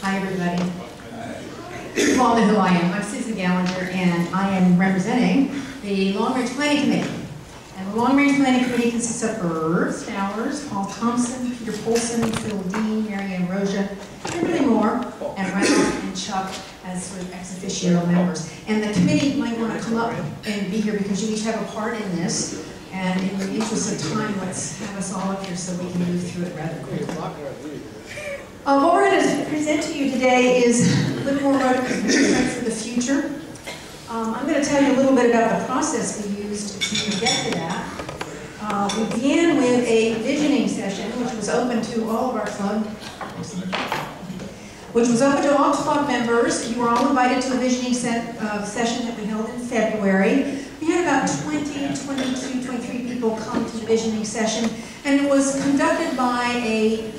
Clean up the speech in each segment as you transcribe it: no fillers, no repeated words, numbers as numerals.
Hi, everybody. You all know who I am. I'm Susan Gallinger, and I am representing the Long Range Planning Committee. And the Long Range Planning Committee consists of Irv Stowers, Paul Thompson, Peter Polson, Phil Dean, Marianne Roja, Kimberly Moore, and Ralph and Chuck as sort of ex officio members. And the committee might want to come up and be here because you each have a part in this. And in the interest of time, let's have us all up here so we can move through it rather quickly. What we're going to present to you today is a little more Rotary for the future. I'm going to tell you a little bit about the process we used to get to that. We began with a visioning session, which was open to all of our club, members. You were all invited to a visioning session that we held in February. We had about 20, 22, 23 people come to the visioning session, and it was conducted by a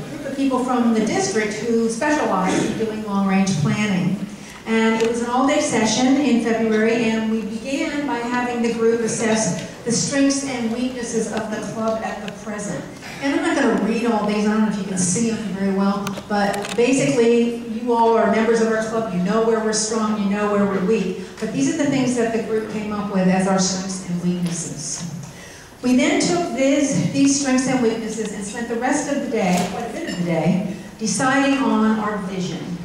group of people from the district who specialize in doing long-range planning. And it was an all-day session in February, and we began by having the group assess the strengths and weaknesses of the club at the present. And I'm not going to read all these, I don't know if you can see them very well, but basically you all are members of our club, you know where we're strong, you know where we're weak. But these are the things that the group came up with as our strengths and weaknesses. We then took these strengths and weaknesses and spent the rest of the day, quite a bit of the day, deciding on our vision.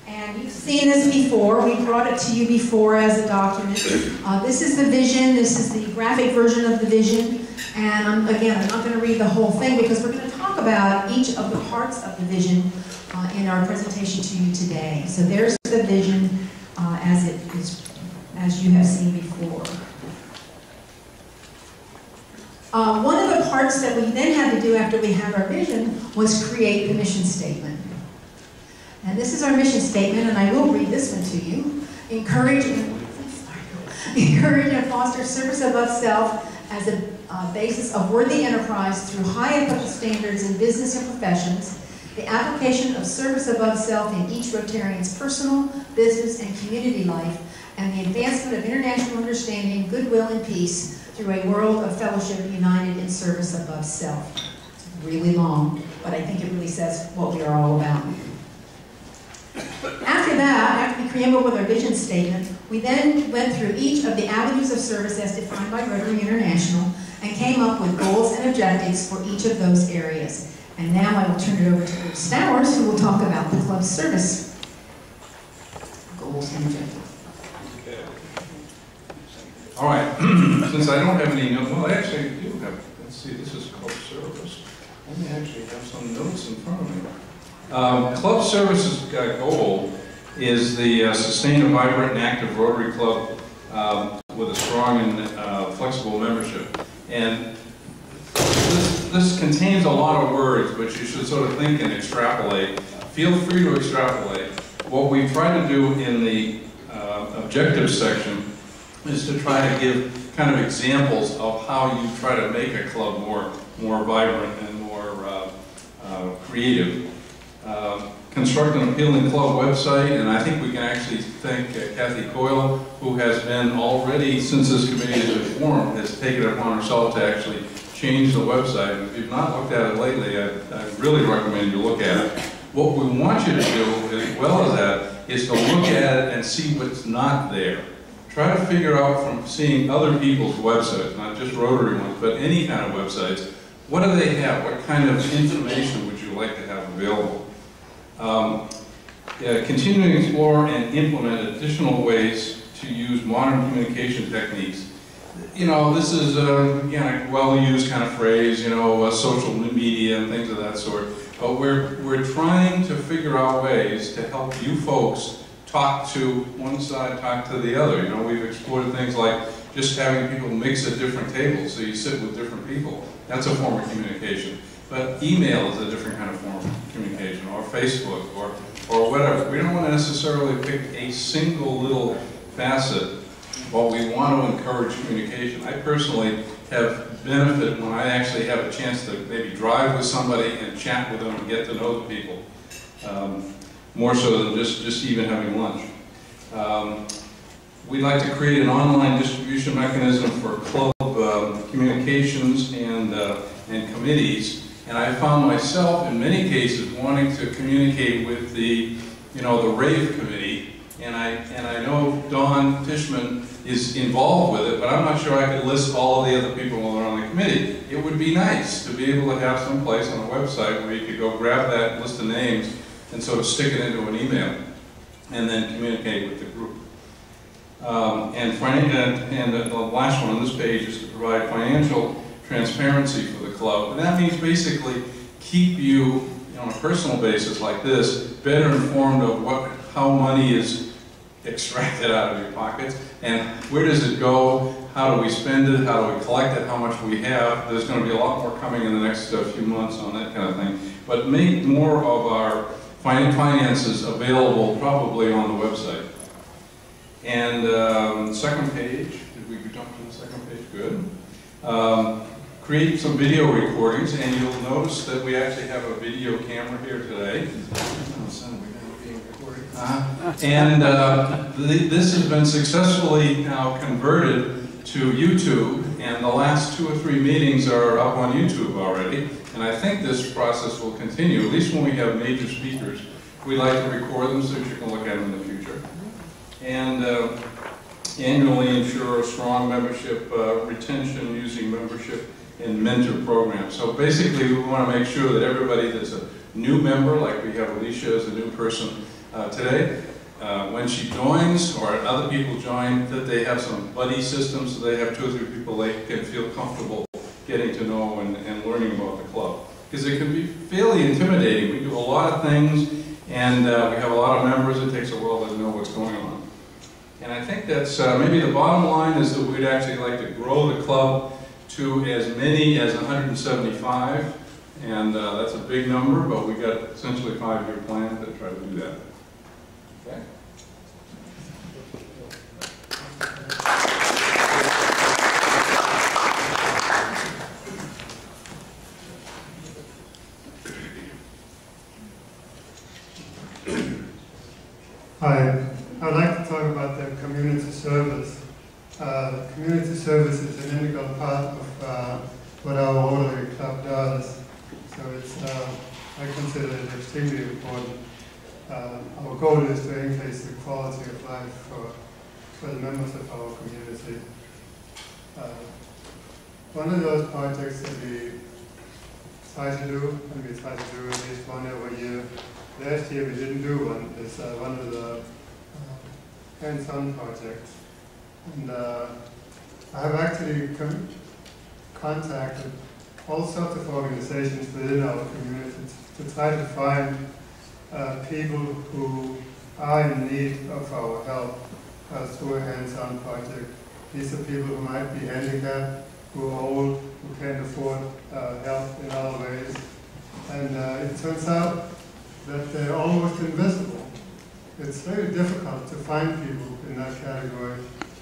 And you've seen this before. We brought it to you before as a document. This is the vision. This is the graphic version of the vision. And again, I'm not going to read the whole thing because we're going to talk about each of the parts of the vision in our presentation to you today. So there's the vision as you have seen before. One of the parts that we then had to do after we had our vision was create the mission statement. And this is our mission statement, and I will read this one to you. Encourage and foster service above self as a basis of worthy enterprise through high ethical standards in business and professions, the application of service above self in each Rotarian's personal, business, and community life, and the advancement of international understanding, goodwill, and peace through a world of fellowship united in service above self. It's really long, but I think it really says what we are all about. After that, after we came up with our vision statement, we then went through each of the avenues of service as defined by Rotary International and came up with goals and objectives for each of those areas. And now I will turn it over to Irv Stowers, who will talk about the club's service goals and objectives. All right, since I don't have any notes, well, actually I do have, let's see, this is club service. Let me actually have some notes in front of me. Club service's goal is the sustain a vibrant and active Rotary Club with a strong and flexible membership. And this contains a lot of words, but you should sort of think and extrapolate. Feel free to extrapolate. What we've tried to do in the objectives section is to try to give kind of examples of how you try to make a club more vibrant and more creative. Construct an appealing club website, and I think we can actually thank Kathy Coyle, who has been already, since this committee has been formed, has taken it upon herself to actually change the website. And if you've not looked at it lately, I really recommend you look at it. What we want you to do, as well as that, is to look at it and see what's not there. Try to figure out from seeing other people's websites, not just Rotary ones, but any kind of websites, what do they have? What kind of information would you like to have available? Continue to explore and implement additional ways to use modern communication techniques. You know, this is again, a well-used kind of phrase, you know, social media and things of that sort. But we're trying to figure out ways to help you folks talk to one side, talk to the other. You know, we've explored things like just having people mix at different tables, so you sit with different people. That's a form of communication. But email is a different kind of form of communication, or Facebook, or whatever. We don't want to necessarily pick a single little facet, but we want to encourage communication. I personally have benefited when I actually have a chance to maybe drive with somebody and chat with them and get to know the people, more so than just even having lunch. We'd like to create an online distribution mechanism for club communications and committees And I found myself, in many cases, wanting to communicate with the, the rave committee. And I know Dawn Tishman is involved with it, but I'm not sure I could list all of the other people that are on the committee. It would be nice to be able to have some place on the website where you could go grab that list of names and sort of stick it into an email and then communicate with the group. And the last one on this page is to provide financial transparency for the club. And that means basically keep you, on a personal basis like this, better informed of how money is extracted out of your pockets and where does it go, how do we spend it, how do we collect it, how much we have. There's going to be a lot more coming in the next few months on that kind of thing. But make more of our finances available probably on the website. And second page, did we jump to the second page? Good. Create some video recordings, and you'll notice that we actually have a video camera here today. This has been successfully now converted to YouTube, and the last 2 or 3 meetings are up on YouTube already. And I think this process will continue, at least when we have major speakers. We like to record them so that you can look at them in the future. And annually ensure a strong membership retention using membership and mentor programs. So basically we want to make sure that everybody that's a new member, like we have Alicia as a new person today, when she joins or other people join, that they have some buddy systems, so they have 2 or 3 people they can feel comfortable getting to know and learning about the club. Because it can be fairly intimidating. We do a lot of things and we have a lot of members. It takes a while to know what's going on. And I think that's maybe the bottom line is that we'd actually like to grow the club to as many as 175. And that's a big number, but we got essentially a 5-year plan to try to do that. Okay. Hi, I'd like to talk about the community service. Community service is an integral part of what our Rotary Club does. So it's, I consider it extremely important. Our goal is to increase the quality of life for the members of our community. One of those projects that we try to do, and we try to do at least one every year. Last year we didn't do one. It's one of the hands-on projects. And I have actually contacted all sorts of organizations within our community to try to find people who are in need of our help through a hands-on project. These are people who might be handicapped, who are old, who can't afford help in other ways. And it turns out that they're almost invisible. It's very difficult to find people in that category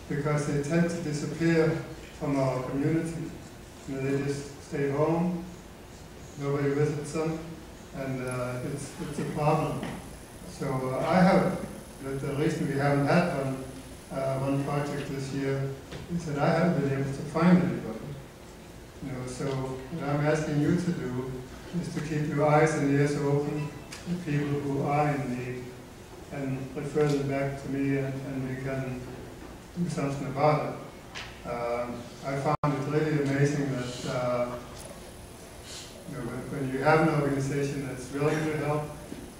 because they tend to disappear from our community. You know, they just stay home, nobody visits them, and it's a problem. So I have, the reason we haven't had one project this year is that I haven't been able to find anybody. You know, so what I'm asking you to do is to keep your eyes and ears open to people who are in need and refer them back to me and we can do something about it. I found it really amazing that you know, when you have an organization that's willing to help,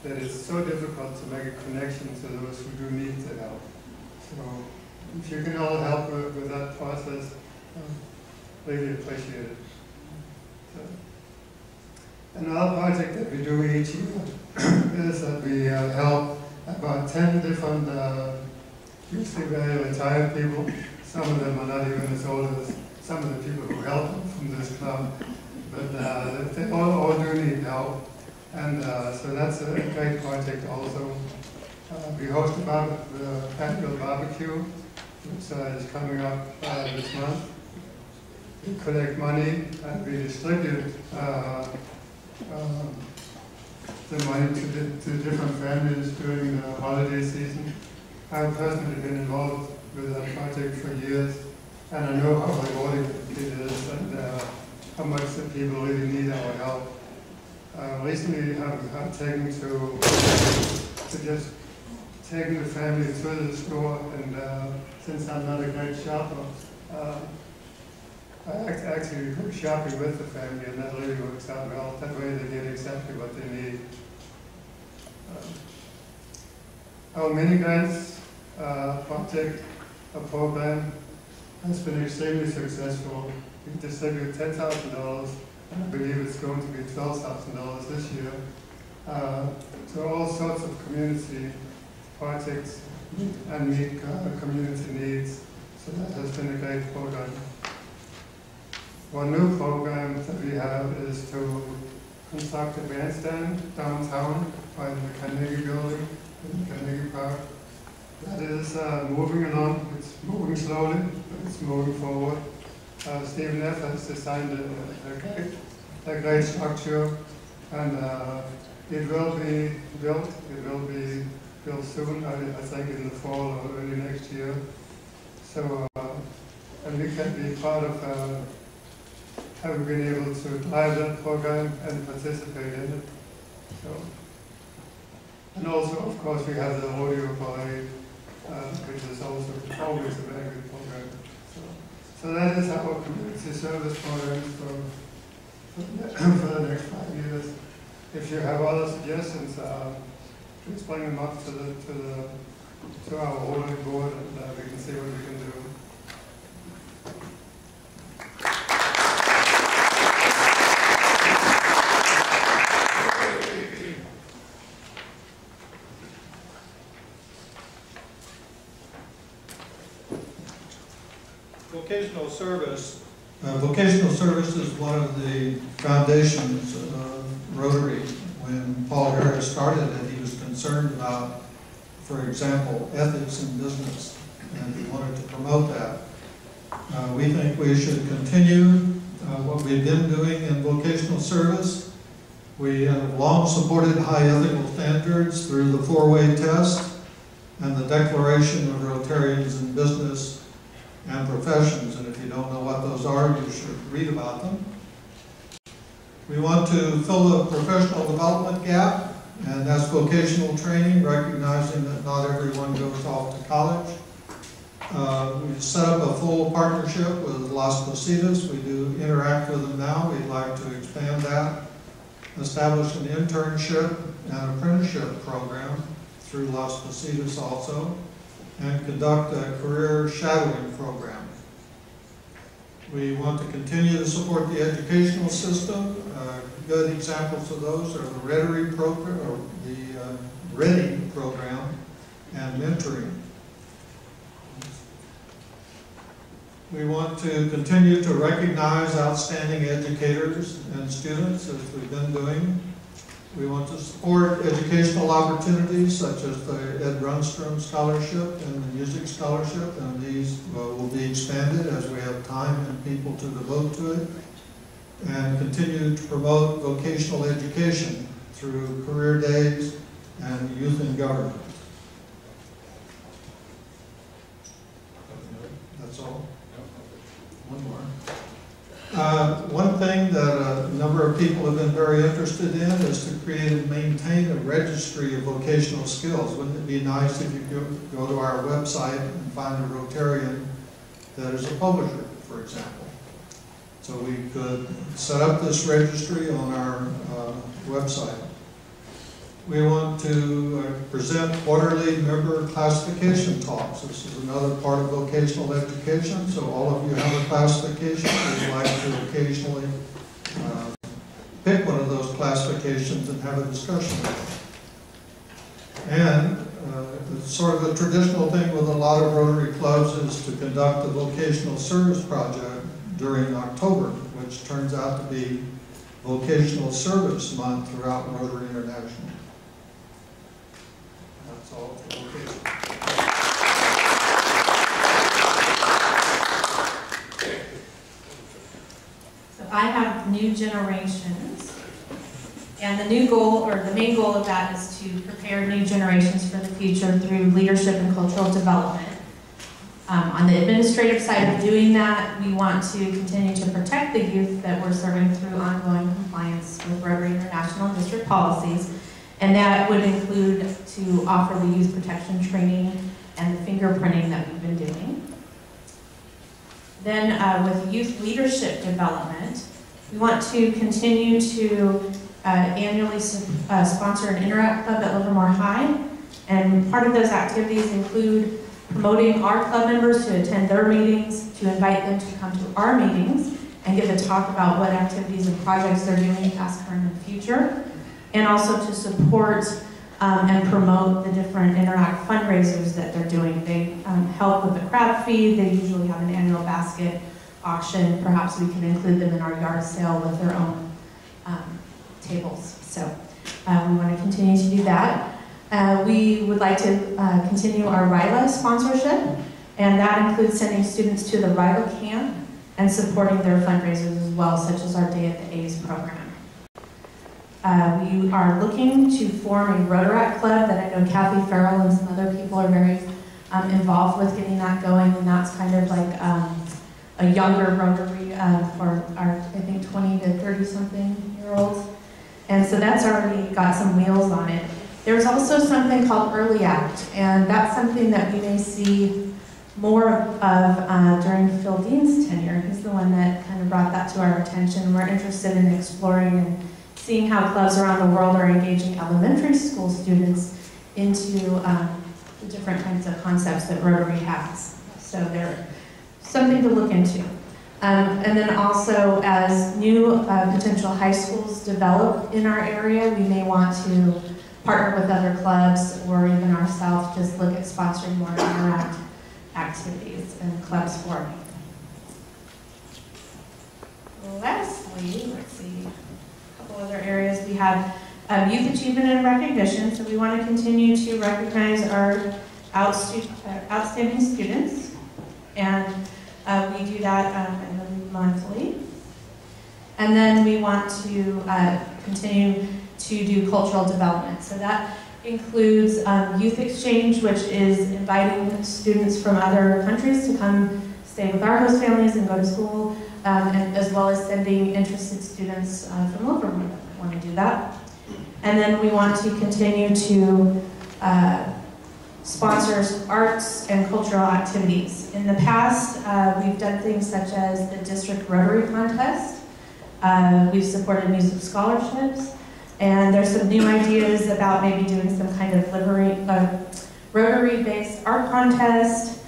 that it's so difficult to make a connection to those who do need the help. So if you can all help with that process, really appreciate it. So, another project that we do each year is that we help about 10 different, usually very retired people. Some of them are not even as old as some of the people who help from this club, but they all do need help. And so that's a great project also. We host the annual barbecue, which is coming up this month. We collect money and we distribute the money to different families during the holiday season. I've personally been involved with that project for years, and I know how rewarding it is and how much the people really need our help. recently have taken to just taking the family to the store, and since I'm not a great shopper, I actually go shopping with the family, and that really works out well. That way they get exactly what they need. Our mini grants project, a program, has been extremely successful. We distribute $10,000, and I believe it's going to be $12,000 this year, to all sorts of community projects and meet community needs. So that has been a great program. One new program that we have is to construct a bandstand downtown by the Carnegie Building in Carnegie Park. That is moving along. It's moving slowly, but it's moving forward. Stephen F. has designed a great structure, and it will be built. It will be built soon, I think in the fall or early next year. So, and we can be part of having been able to drive that program and participate in it. So, and also, of course, we have the rodeo parade, which is also always a very good program. So that is our community service programs for the next 5 years. If you have other suggestions, please bring them up to our holding board, and we can see what we can do. Vocational service. Vocational service is one of the foundations of Rotary. When Paul Harris started it, he was concerned about, for example, ethics in business, and he wanted to promote that. We think we should continue what we've been doing in vocational service. We have long supported high ethical standards through the 4-way test and the Declaration of Rotarians in Business and Professions, and if you don't know what those are, you should read about them. We want to fill the professional development gap, and that's vocational training, recognizing that not everyone goes off to college. We set up a full partnership with Las Positas. We do interact with them now. We'd like to expand that. Establish an internship and apprenticeship program through Las Positas also, and conduct a career shadowing program. We want to continue to support the educational system. Good examples of those are the Ready program, or the Ready program, and mentoring. We want to continue to recognize outstanding educators and students, as we've been doing. We want to support educational opportunities such as the Ed Runstrom Scholarship and the Music Scholarship, and these will be expanded as we have time and people to devote to it, and continue to promote vocational education through career days and youth in government. That's all? One more. One thing that a number of people have been very interested in is to create and maintain a registry of vocational skills. Wouldn't it be nice if you go to our website and find a Rotarian that is a publisher, for example? So we could set up this registry on our website. We want to present quarterly member classification talks. This is another part of vocational education, so all of you have a classification. We'd like to occasionally pick one of those classifications and have a discussion with them. And sort of a traditional thing with a lot of Rotary clubs is to conduct a vocational service project during October, which turns out to be Vocational Service Month throughout Rotary International. That's all for vocation. So I have new generations, and the new goal, or the main goal of that, is to prepare new generations for the future through leadership and cultural development. On the administrative side of doing that, we want to continue to protect the youth that we're serving through ongoing compliance with Rotary International District policies. And that would include to offer the youth protection training and the fingerprinting that we've been doing. Then with youth leadership development, we want to continue to annually sponsor an Interact Club at Livermore High. And part of those activities include promoting our club members to attend their meetings, to invite them to come to our meetings, and give a talk about what activities and projects they're doing past, current, and future. And also to support and promote the different Interact fundraisers that they're doing. They help with the crab feed. They usually have an annual basket auction. Perhaps we can include them in our yard sale with their own tables. So we want to continue to do that. We would like to continue our RILA sponsorship, and that includes sending students to the RILA camp and supporting their fundraisers as well, such as our Day at the A's program. We are looking to form a Rotaract Club that I know Kathy Farrell and some other people are very involved with getting that going, and that's kind of like a younger Rotary for our, I think, 20 to 30-something-year-olds. And so that's already got some wheels on it. There's also something called Early Act, and that's something that we may see more of during Phil Dean's tenure. He's the one that kind of brought that to our attention. We're interested in exploring and seeing how clubs around the world are engaging elementary school students into the different kinds of concepts that Rotary has. So they're something to look into. And then also, as new potential high schools develop in our area, we may want to partner with other clubs or even ourselves, just look at sponsoring more Interact activities and clubs forming. Lastly, let's see, a couple other areas. We have youth achievement and recognition, so we want to continue to recognize our outstanding students, and we do that monthly. And then we want to continue to do cultural development. So that includes youth exchange, which is inviting students from other countries to come stay with our host families and go to school, and as well as sending interested students from Livermore that want to do that. And then we want to continue to sponsor arts and cultural activities. In the past, we've done things such as the District Rotary Contest. We've supported music scholarships. And there's some new ideas about maybe doing some kind of Rotary-based art contest.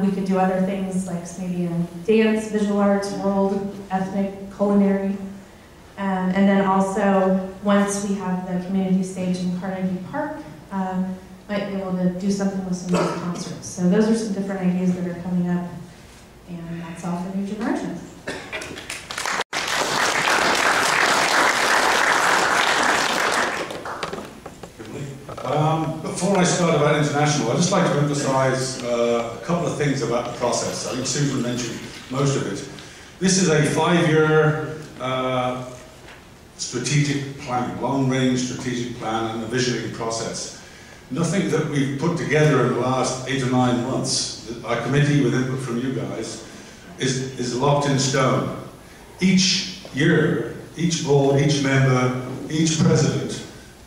We could do other things like maybe in dance, visual arts, world, ethnic, culinary. And then also, once we have the community stage in Carnegie Park, might be able to do something with some of those concerts. So those are some different ideas that are coming up. And that's all for New Generations. Before I start about international, I'd just like to emphasize a couple of things about the process. I think Susan mentioned most of it. This is a 5-year strategic plan, long-range strategic plan and a visioning process. Nothing that we've put together in the last 8 or 9 months, our committee with input from you guys, is locked in stone. Each year, each board, each member, each president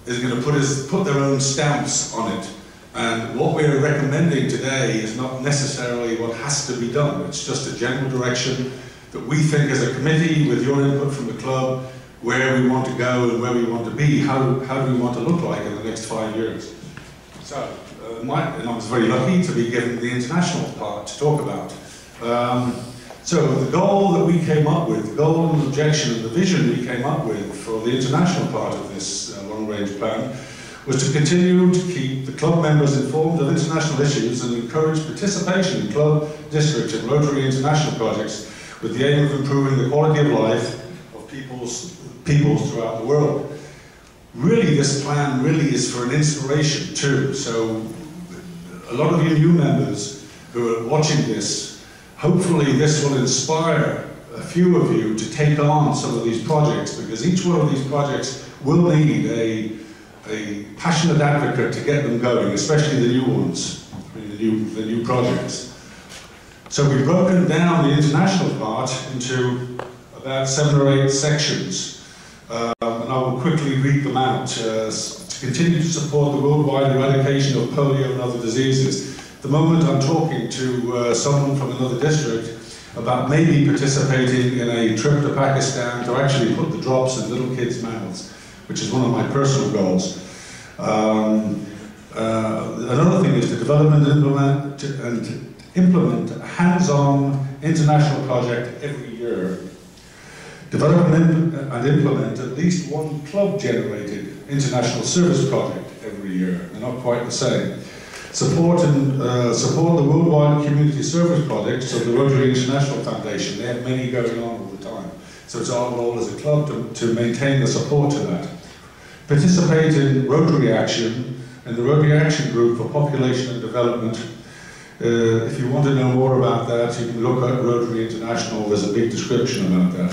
is going to put their own stamps on it. And what we're recommending today is not necessarily what has to be done. It's just a general direction that we think as a committee, with your input from the club, where we want to go and where we want to be, how do we want to look like in the next 5 years. So, and I was very lucky to be given the international part to talk about. So the goal that we came up with, the goal and the objection and the vision we came up with for the international part of this long-range plan was to continue to keep the club members informed of international issues and encourage participation in club, district and Rotary international projects with the aim of improving the quality of life of peoples throughout the world. Really, this plan really is for an inspiration too. So a lot of you new members who are watching this, hopefully this will inspire a few of you to take on some of these projects, because each one of these projects will need a passionate advocate to get them going, especially the new ones, the new projects. So we've broken down the international part into about 7 or 8 sections, and I will quickly read them out. To continue to support the worldwide eradication of polio and other diseases. The moment I'm talking to someone from another district about maybe participating in a trip to Pakistan to actually put the drops in little kids' mouths, which is one of my personal goals. Another thing is to develop and implement a hands-on international project every year. Develop and implement at least one club-generated international service project every year. They're not quite the same. Support the worldwide community service projects of the Rotary International Foundation. They have many going on all the time. So it's our role as a club to maintain the support to that. Participate in Rotary Action and the Rotary Action Group for Population and Development. If you want to know more about that, you can look at Rotary International. There's a big description about that.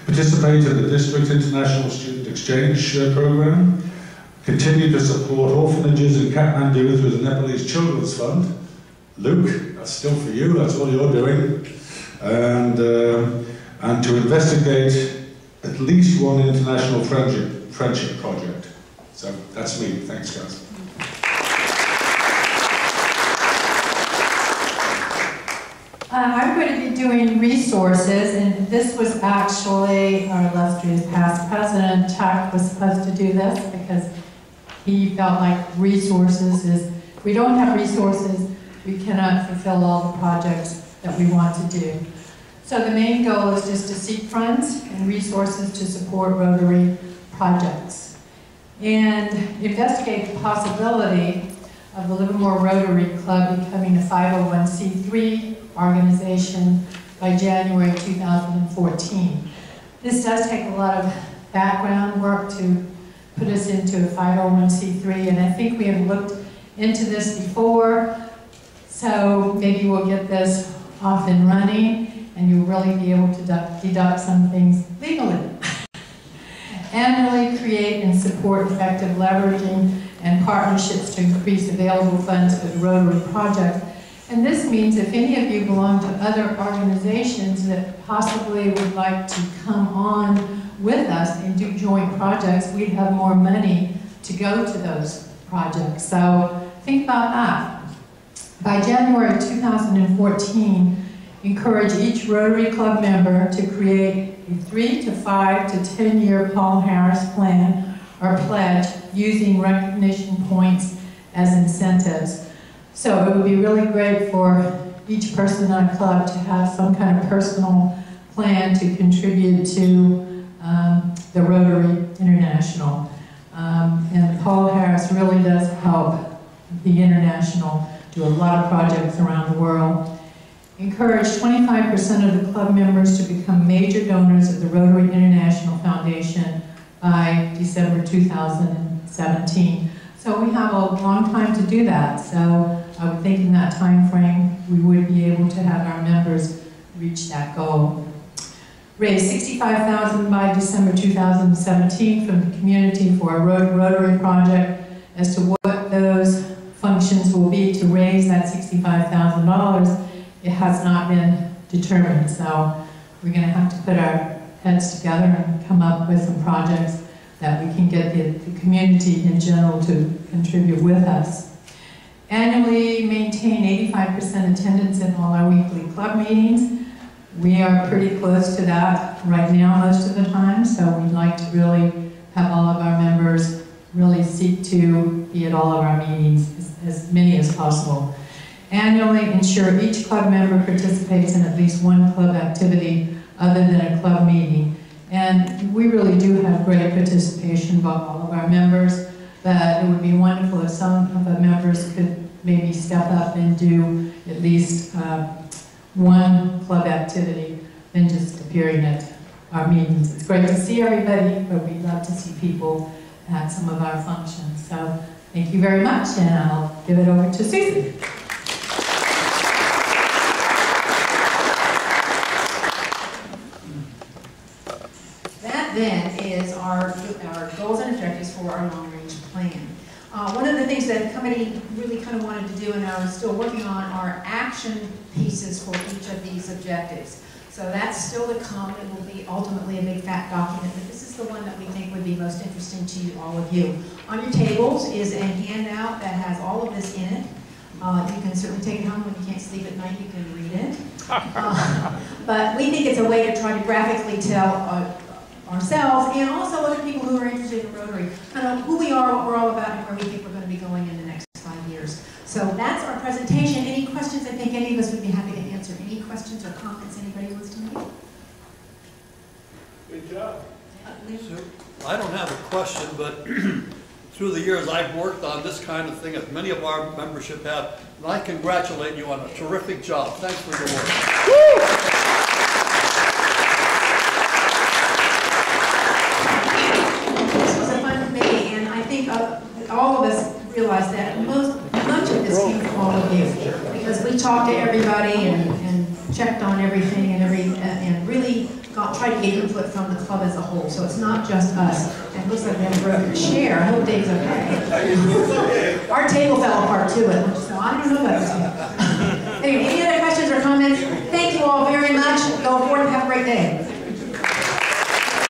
Participate in the District International Student Exchange Program. Continue to support orphanages in Kathmandu through the Nepalese Children's Fund. Luke, that's still for you, that's all you're doing. And to investigate at least one international friendship project. So that's me, thanks guys. I'm going to be doing resources, and this was actually our illustrious past president, Chuck, was supposed to do this because he felt like resources is, if we don't have resources, we cannot fulfill all the projects that we want to do. So the main goal is just to seek funds and resources to support Rotary projects and investigate the possibility of the Livermore Rotary Club becoming a 501c3 organization by January 2014. This does take a lot of background work to put us into a 501c3, and I think we have looked into this before, so maybe we'll get this off and running, and you'll really be able to deduct some things legally. Annually create and support effective leveraging and partnerships to increase available funds for the Rotary project. And this means if any of you belong to other organizations that possibly would like to come on with us and do joint projects, we'd have more money to go to those projects. So think about that. By January 2014, encourage each Rotary Club member to create a 3 to 5 to 10 year Paul Harris plan or pledge using recognition points as incentives. So it would be really great for each person on a club to have some kind of personal plan to contribute to the Rotary International. And Paul Harris really does help the International do a lot of projects around the world. Encourage 25% of the club members to become major donors of the Rotary International Foundation by December 2017. So we have a long time to do that. So I would think in that time frame we would be able to have our members reach that goal. Raise $65,000 by December 2017 from the community for a Rotary project. As to what those functions will be to raise that $65,000, it has not been determined. So we're going to have to put our heads together and come up with some projects that we can get the community in general to contribute with us. Annually maintain 85% attendance in all our weekly club meetings. We are pretty close to that right now most of the time, so we'd like to really have all of our members really seek to be at all of our meetings, as many as possible. Annually ensure each club member participates in at least one club activity other than a club meeting. And we really do have great participation by all of our members, but it would be wonderful if some of the members could maybe step up and do at least one club activity than just appearing at our meetings. It's great to see everybody, but we'd love to see people at some of our functions. So thank you very much, and I'll give it over to Susan. That then is our goals and objectives for our long-range plan. One of the things that the committee really kind of wanted to do and are still working on are action pieces for each of these objectives. So that's still to come. It will be ultimately a big fat document, but this is the one that we think would be most interesting to you, all of you. On your tables is a handout that has all of this in it. You can certainly take it home when you can't sleep at night, you can read it. But we think it's a way to try to graphically tell ourselves and also other people who are interested in Rotary, kind of who we are, what we're all about, and where we think we're going to be going in the next 5 years. So that's our presentation. Any questions? I think any of us would be happy to answer. Any questions or comments anybody wants to make? Good job. Lisa? I don't have a question, but through the years I've worked on this kind of thing, as many of our membership have, and I congratulate you on a terrific job. Thanks for your work. This was a fun committee, and I think all of us realize that much of this came from all of you, because we talked to everybody and checked on everything and really tried to get input from the club as a whole. So it's not just us. And it looks like we have a broken chair. I hope Dave's okay. Our table fell apart too, so I don't know about this. Anyway, any other questions or comments? Thank you all very much. Go forth and have a great day.